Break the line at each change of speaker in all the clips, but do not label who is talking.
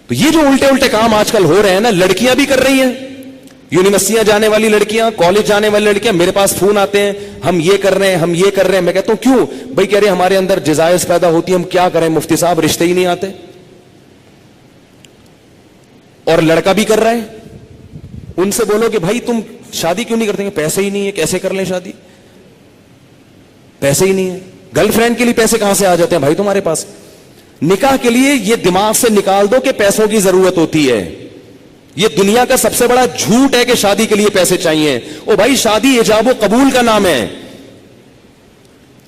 تو یہ جو الٹے الٹے کام آج کل ہو رہے ہیں نا, لڑکیاں بھی کر رہی ہیں, یونیورسٹیاں جانے والی لڑکیاں, کالج جانے والی لڑکیاں, میرے پاس فون آتے ہیں, ہم یہ کر رہے ہیں, ہم یہ کر رہے ہیں. میں کہتا ہوں کیوں بھائی؟ کہہ رہے ہمارے اندر جزائز پیدا ہوتی ہے, ہم کیا کریں مفتی صاحب, رشتے ہی نہیں آتے. اور لڑکا بھی کر رہا ہے, ان سے بولو کہ بھائی تم شادی کیوں نہیں کرتے؟ پیسے ہی نہیں ہے, کیسے کر لیں شادی, پیسے ہی نہیں ہے. گرل فرینڈ کے لیے پیسے کہاں سے آ جاتے ہیں بھائی تمہارے پاس؟ نکاح کے لیے یہ دماغ سے نکال دو کہ پیسوں کی ضرورت ہوتی ہے. یہ دنیا کا سب سے بڑا جھوٹ ہے کہ شادی کے لیے پیسے چاہیے. او بھائی شادی ایجاب و قبول کا نام ہے,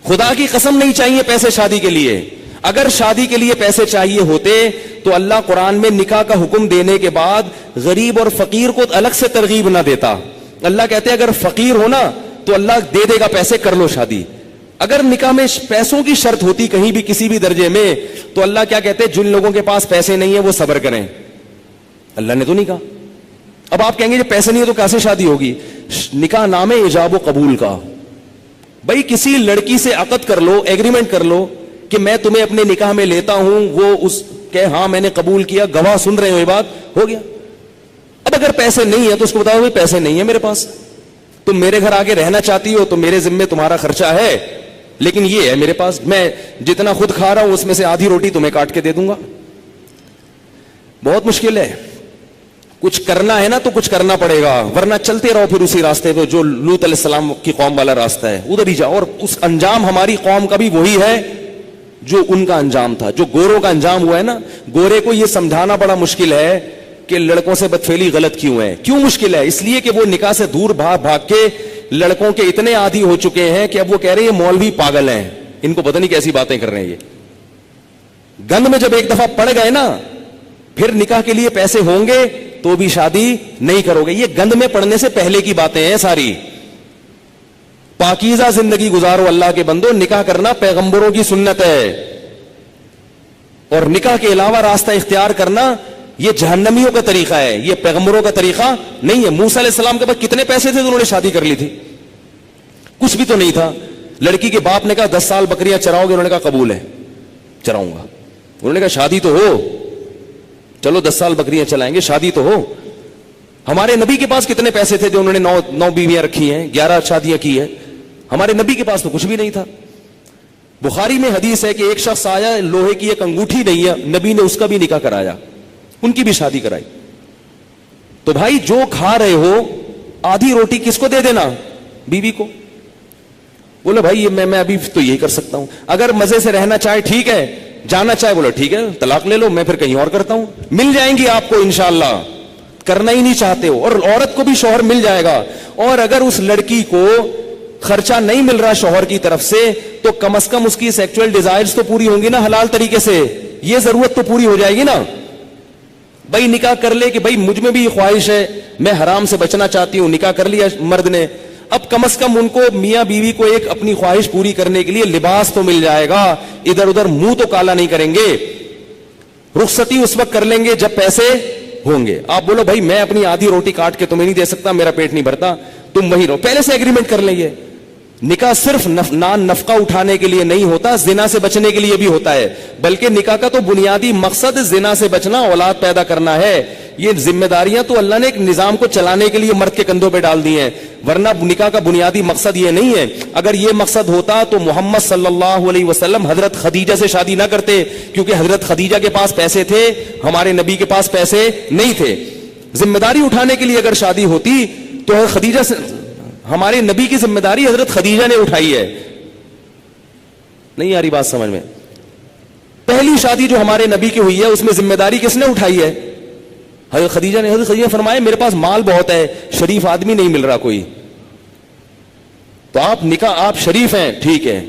خدا کی قسم نہیں چاہیے پیسے شادی کے لیے. اگر شادی کے لیے پیسے چاہیے ہوتے تو اللہ قرآن میں نکاح کا حکم دینے کے بعد غریب اور فقیر کو الگ سے ترغیب نہ دیتا. اللہ کہتے اگر فقیر ہو نا تو اللہ دے دے گا پیسے, کر لو شادی. اگر نکاح میں پیسوں کی شرط ہوتی کہیں بھی کسی بھی درجے میں تو اللہ کیا کہتے جن لوگوں کے پاس پیسے نہیں ہیں وہ صبر کریں. اللہ نے تو نہیں کہا. اب آپ کہیں گے جب پیسے نہیں ہے تو کیسے شادی ہوگی؟ نکاح نام ہے ایجاب و قبول کا. بھائی کسی لڑکی سے عقد کر لو, ایگریمنٹ کر لو کہ میں تمہیں اپنے نکاح میں لیتا ہوں, وہ اس کہ ہاں میں نے قبول کیا, گواہ سن رہے ہو, یہ بات ہو گیا. اب اگر پیسے نہیں ہے تو اس کو بتاؤ پیسے نہیں ہے میرے پاس, تم میرے گھر آگے رہنا چاہتی ہو تو میرے ذمے تمہارا خرچہ ہے, لیکن یہ ہے میرے پاس, میں جتنا خود کھا رہا ہوں اس میں سے آدھی روٹی تمہیں کاٹ کے دے دوں گا. بہت مشکل ہے. کچھ کرنا ہے نا تو کچھ کرنا پڑے گا, ورنہ چلتے رہو پھر اسی راستے پہ جو لوط علیہ السلام کی قوم والا راستہ ہے, ادھر ہی جاؤ. اور اس انجام ہماری قوم کا بھی وہی ہے جو ان کا انجام تھا, جو گوروں کا انجام ہوا ہے نا. گورے کو یہ سمجھانا بڑا مشکل ہے کہ لڑکوں سے بدفعلی غلط کیوں ہے. کیوں مشکل ہے؟ اس لیے کہ وہ نکاح سے دور بھاگ بھاگ کے لڑکوں کے اتنے عادی ہو چکے ہیں کہ اب وہ کہہ رہے ہیں مولوی پاگل ہیں, ان کو پتہ نہیں کیسی باتیں کر رہے ہیں. یہ گند میں جب ایک دفعہ پڑ گئے نا, پھر نکاح کے لیے پیسے ہوں گے تو بھی شادی نہیں کرو گے. یہ گند میں پڑنے سے پہلے کی باتیں ہیں ساری. پاکیزہ زندگی گزارو اللہ کے بندو, نکاح کرنا پیغمبروں کی سنت ہے, اور نکاح کے علاوہ راستہ اختیار کرنا یہ جہنمیوں کا طریقہ ہے, یہ پیغمبروں کا طریقہ نہیں ہے. موسیٰ علیہ السلام کے پاس کتنے پیسے تھے تو انہوں نے شادی کر لی تھی؟ کچھ بھی تو نہیں تھا. لڑکی کے باپ نے کہا 10 سال بکریاں چراؤ گے؟ انہوں نے کہا قبول ہے, چراؤں گا. انہوں نے کہا شادی تو ہو, چلو 10 سال بکریاں چلائیں گے, شادی تو ہو. ہمارے نبی کے پاس کتنے پیسے تھے جو انہوں نے 9 بیویاں رکھی ہیں, 11 شادیاں کی ہیں. ہمارے نبی کے پاس تو کچھ بھی نہیں تھا. بخاری میں حدیث ہے کہ ایک شخص آیا, لوہے کی ایک انگوٹھی نہیں ہے, نبی نے اس کا بھی نکاح کرایا, ان کی بھی شادی کرائی. تو بھائی جو کھا رہے ہو آدھی روٹی کس کو دے دینا؟ بیوی کو. بولے بھائی میں ابھی تو یہی کر سکتا ہوں. اگر مزے سے رہنا چاہے ٹھیک ہے, جانا چاہے بولو ٹھیک ہے طلاق لے لو, میں پھر کہیں اور کرتا ہوں. مل جائیں گی آپ کو انشاءاللہ, کرنا ہی نہیں چاہتے ہو. اور عورت کو بھی شوہر مل جائے گا. اور اگر اس لڑکی کو خرچہ نہیں مل رہا شوہر کی طرف سے تو کم از کم اس کی سیکچوئل ڈیزائرز تو پوری ہوں گی نا حلال طریقے سے, یہ ضرورت تو پوری ہو جائے گی نا. بھائی نکاح کر لے کہ بھائی مجھ میں بھی یہ خواہش ہے, میں حرام سے بچنا چاہتی ہوں, نکاح کر لیا مرد نے, اب کم از کم ان کو میاں بیوی کو ایک اپنی خواہش پوری کرنے کے لیے لباس تو مل جائے گا, ادھر ادھر منہ تو کالا نہیں کریں گے. رخصتی اس وقت کر لیں گے جب پیسے ہوں گے. آپ بولو بھائی میں اپنی آدھی روٹی کاٹ کے تمہیں نہیں دے سکتا, میرا پیٹ نہیں بھرتا, تم وہیں رہو, پہلے سے ایگریمنٹ کر لیں گے. نکاح صرف نان نفقہ اٹھانے کے لیے نہیں ہوتا, زنا سے بچنے کے لیے بھی ہوتا ہے. بلکہ نکاح کا تو بنیادی مقصد زنا سے بچنا, اولاد پیدا کرنا ہے. یہ ذمہ داریاں تو اللہ نے ایک نظام کو چلانے کے لیے مرد کے کندھوں پہ ڈال دی ہیں, ورنہ نکاح کا بنیادی مقصد یہ نہیں ہے. اگر یہ مقصد ہوتا تو محمد صلی اللہ علیہ وسلم حضرت خدیجہ سے شادی نہ کرتے, کیونکہ حضرت خدیجہ کے پاس پیسے تھے, ہمارے نبی کے پاس پیسے نہیں تھے. ذمہ داری اٹھانے کے لیے اگر شادی ہوتی تو خدیجہ سے, ہمارے نبی کی ذمہ داری حضرت خدیجہ نے اٹھائی ہے. نہیں آ رہی بات سمجھ میں؟ پہلی شادی جو ہمارے نبی کی ہوئی ہے اس میں ذمہ داری کس نے اٹھائی ہے؟ حضرت خدیجہ نے. حضرت خدیجہ نے فرمایا میرے پاس مال بہت ہے, شریف آدمی نہیں مل رہا کوئی, تو آپ نکاح, آپ شریف ہیں ٹھیک ہے.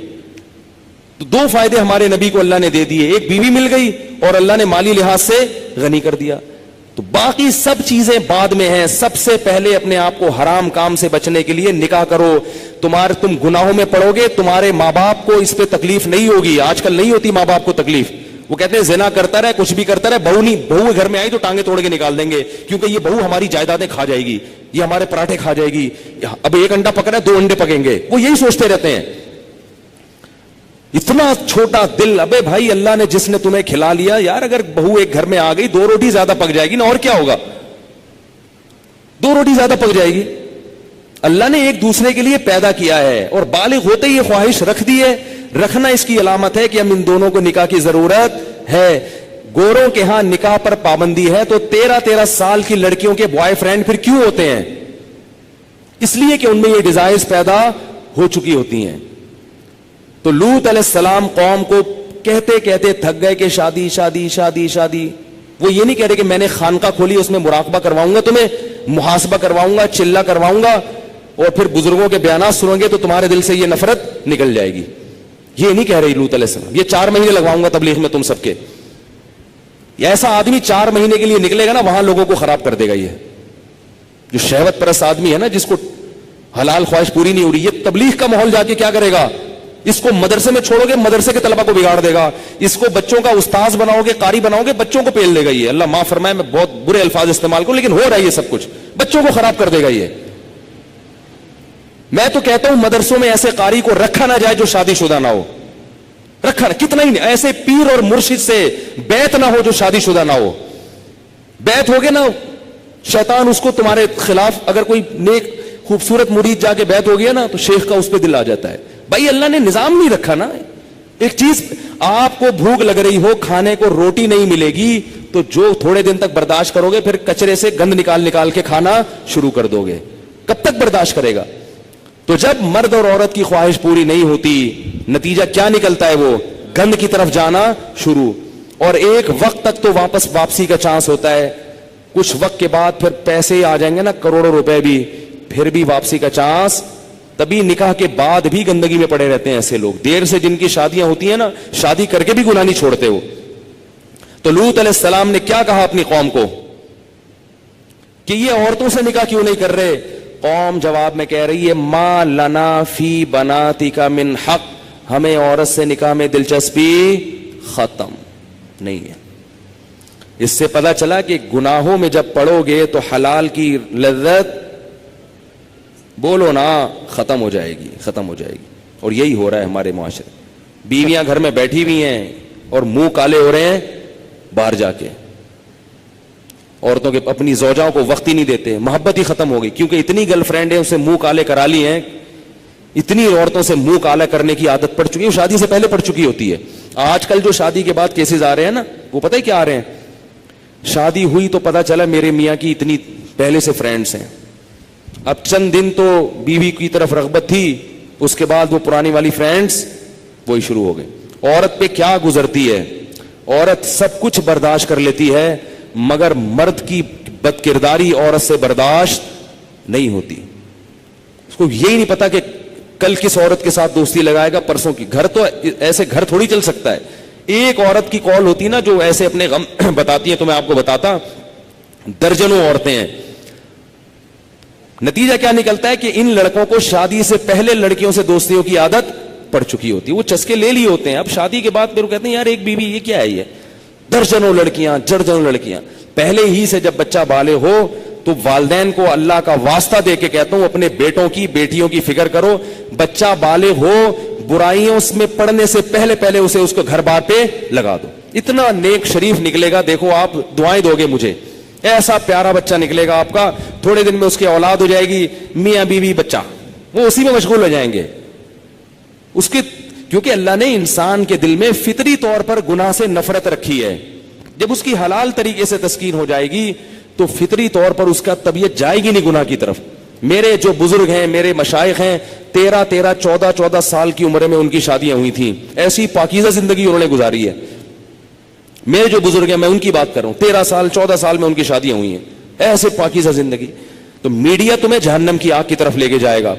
تو 2 فائدے ہمارے نبی کو اللہ نے دے دیے, ایک بیوی مل گئی اور اللہ نے مالی لحاظ سے غنی کر دیا. تو باقی سب چیزیں بعد میں ہیں. سب سے پہلے اپنے آپ کو حرام کام سے بچنے کے لیے نکاح کرو. تم گناہوں میں پڑو گے, تمہارے ماں باپ کو اس پہ تکلیف نہیں ہوگی. آج کل نہیں ہوتی ماں باپ کو تکلیف, وہ کہتے ہیں زنا کرتا رہے, کچھ بھی کرتا رہے, بہو گھر میں آئی تو ٹانگیں توڑ کے نکال دیں گے, کیونکہ یہ بہو ہماری جائیدادیں کھا جائے گی, یہ ہمارے پراٹھے کھا جائے گی, اب 1 انڈا پکڑا ہے 2 انڈے پکیں گے, وہ یہی سوچتے رہتے ہیں. اتنا چھوٹا دل. ابے بھائی اللہ نے جس نے تمہیں کھلا لیا یار, اگر بہو ایک گھر میں آ گئی 2 روٹی زیادہ پک جائے گی نا, اور کیا ہوگا, 2 روٹی زیادہ پک جائے گی. اللہ نے ایک دوسرے کے لیے پیدا کیا ہے اور بالغ ہوتے ہی یہ خواہش رکھ دی ہے. رکھنا اس کی علامت ہے کہ ہم ان دونوں کو نکاح کی ضرورت ہے. گوروں کے ہاں نکاح پر پابندی ہے, تو 13 سال کی لڑکیوں کے بوائے فرینڈ پھر کیوں ہوتے ہیں؟ اس لیے کہ ان میں یہ ڈیزائرز پیدا ہو چکی ہوتی ہیں. تو لوط علیہ السلام قوم کو کہتے کہتے تھک گئے کہ شادی شادی شادی شادی. وہ یہ نہیں کہہ رہے کہ میں نے خانقاہ کھولی, اس میں مراقبہ کرواؤں گا تمہیں, محاسبہ کرواؤں گا, چلہ کرواؤں گا, اور پھر بزرگوں کے بیانات سنو گے تو تمہارے دل سے یہ نفرت نکل جائے گی. یہ نہیں کہہ رہی لوط علیہ السلام. یہ 4 مہینے لگواؤں گا تبلیغ میں تم سب کے. ایسا آدمی 4 مہینے کے لیے نکلے گا نا, وہاں لوگوں کو خراب کر دے گا. یہ جو شہوت پرست آدمی ہے نا, جس کو حلال خواہش پوری نہیں ہو رہی, یہ تبلیغ کا ماحول جا کے کیا کرے گا؟ اس کو مدرسے میں چھوڑو گے, مدرسے کے طلبہ کو بگاڑ دے گا. اس کو بچوں کا استاذ بناؤ گے, قاری بناؤ گے, بچوں کو پیل دے گا. یہ اللہ معاف فرمائے, میں بہت برے الفاظ استعمال کروں, لیکن ہو رہا ہے یہ سب کچھ. بچوں کو خراب کر دے گا یہ. میں تو کہتا ہوں مدرسوں میں ایسے قاری کو رکھا نہ جائے جو شادی شدہ نہ ہو. رکھا کتنا ہی ایسے پیر اور مرشد سے بیعت نہ ہو جو شادی شدہ نہ ہو. بیعت ہوگے نا, شیطان اس کو تمہارے خلاف, اگر کوئی نیک خوبصورت مرید جا کے بیعت ہو گیا نا تو شیخ کا اس پہ دل آ جاتا ہے. بھائی اللہ نے نظام نہیں رکھا نا. ایک چیز, آپ کو بھوک لگ رہی ہو, کھانے کو روٹی نہیں ملے گی, تو جو تھوڑے دن تک برداشت کرو گے, پھر کچرے سے گند نکال نکال کے کھانا شروع کر دو گے. کب تک برداشت کرے گا؟ تو جب مرد اور عورت کی خواہش پوری نہیں ہوتی, نتیجہ کیا نکلتا ہے؟ وہ گند کی طرف جانا شروع. اور ایک وقت تک تو واپسی کا چانس ہوتا ہے. کچھ وقت کے بعد پھر پیسے آ جائیں گے نا, کروڑوں روپے بھی, پھر بھی واپسی کا چانس. تبھی نکاح کے بعد بھی گندگی میں پڑے رہتے ہیں ایسے لوگ. دیر سے جن کی شادیاں ہوتی ہیں نا, شادی کر کے بھی گناہ نہیں چھوڑتے ہو. تو لوط علیہ السلام نے کیا کہا اپنی قوم کو کہ یہ عورتوں سے نکاح کیوں نہیں کر رہے؟ قوم جواب میں کہہ رہی ہے, ما لنا فی بناتک من حق, ہمیں عورت سے نکاح میں دلچسپی ختم نہیں ہے. اس سے پتا چلا کہ گناہوں میں جب پڑو گے تو حلال کی لذت بولو نا ختم ہو جائے گی, ختم ہو جائے گی. اور یہی ہو رہا ہے ہمارے معاشرے. بیویاں گھر میں بیٹھی ہوئی ہیں اور منہ کالے ہو رہے ہیں باہر جا کے. عورتوں کے اپنی زوجاؤں کو وقت ہی نہیں دیتے, محبت ہی ختم ہو گئی, کیونکہ اتنی گرل فرینڈ ہیں اسے منہ کالے کرا لی ہیں, اتنی عورتوں سے منہ کالا کرنے کی عادت پڑ چکی ہے, شادی سے پہلے پڑ چکی ہوتی ہے. آج کل جو شادی کے بعد کیسز آ رہے ہیں نا, وہ پتہ ہے کیا آ رہے ہیں؟ شادی ہوئی تو پتا چلا میرے میاں کی اتنی پہلے سے فرینڈز ہیں, اب چند دن تو بیوی کی طرف رغبت تھی, اس کے بعد وہ پرانی والی فرینڈز وہی شروع ہو گئے. عورت پہ کیا گزرتی ہے؟ عورت سب کچھ برداشت کر لیتی ہے, مگر مرد کی بد کرداری عورت سے برداشت نہیں ہوتی. اس کو یہی نہیں پتا کہ کل کس عورت کے ساتھ دوستی لگائے گا, پرسوں کی. گھر تو ایسے گھر تھوڑی چل سکتا ہے. ایک عورت کی کال ہوتی نا جو ایسے اپنے غم بتاتی ہے, تو میں آپ کو بتاتا, درجنوں عورتیں ہیں. نتیجہ کیا نکلتا ہے کہ ان لڑکوں کو شادی سے پہلے لڑکیوں سے دوستیوں کی عادت پڑ چکی ہوتی ہے, وہ چسکے لے لیے ہوتے ہیں. اب شادی کے بعد پھر وہ کہتے ہیں یار ایک بیوی یہ کیا ہے, یہ درجنوں لڑکیاں, درجنوں لڑکیاں. پہلے ہی سے جب بچہ بالغ ہو تو والدین کو اللہ کا واسطہ دے کے کہتا ہوں اپنے بیٹوں کی بیٹیوں کی فکر کرو. بچہ بالغ ہو, برائیوں میں پڑنے سے پہلے پہلے اسے اس کو گھر بار پہ لگا دو. اتنا نیک شریف نکلے گا, دیکھو آپ دعائیں دو گے مجھے, ایسا پیارا بچہ نکلے گا آپ کا, تھوڑے دن میں اس کی اولاد ہو جائے گی, میاں بیوی بچہ, وہ اسی میں مشغول ہو جائیں گے. اس کی کیونکہ اللہ نے انسان کے دل میں فطری طور پر گناہ سے نفرت رکھی ہے. جب اس کی حلال طریقے سے تسکین ہو جائے گی تو فطری طور پر اس کا طبیعت جائے گی نہیں گناہ کی طرف. میرے جو بزرگ ہیں, میرے مشائخ ہیں, 13 14 سال کی عمر میں ان کی شادیاں ہوئی تھیں. ایسی پاکیزہ زندگی انہوں نے گزاری ہے. میرے جو بزرگ ہیں میں ان کی بات کر رہا ہوں, 13 سال 14 سال میں ان کی شادیاں ہوئی ہیں, ایسے پاکیزہ زندگی. تو میڈیا تمہیں جہنم کی آگ کی طرف لے کے جائے گا.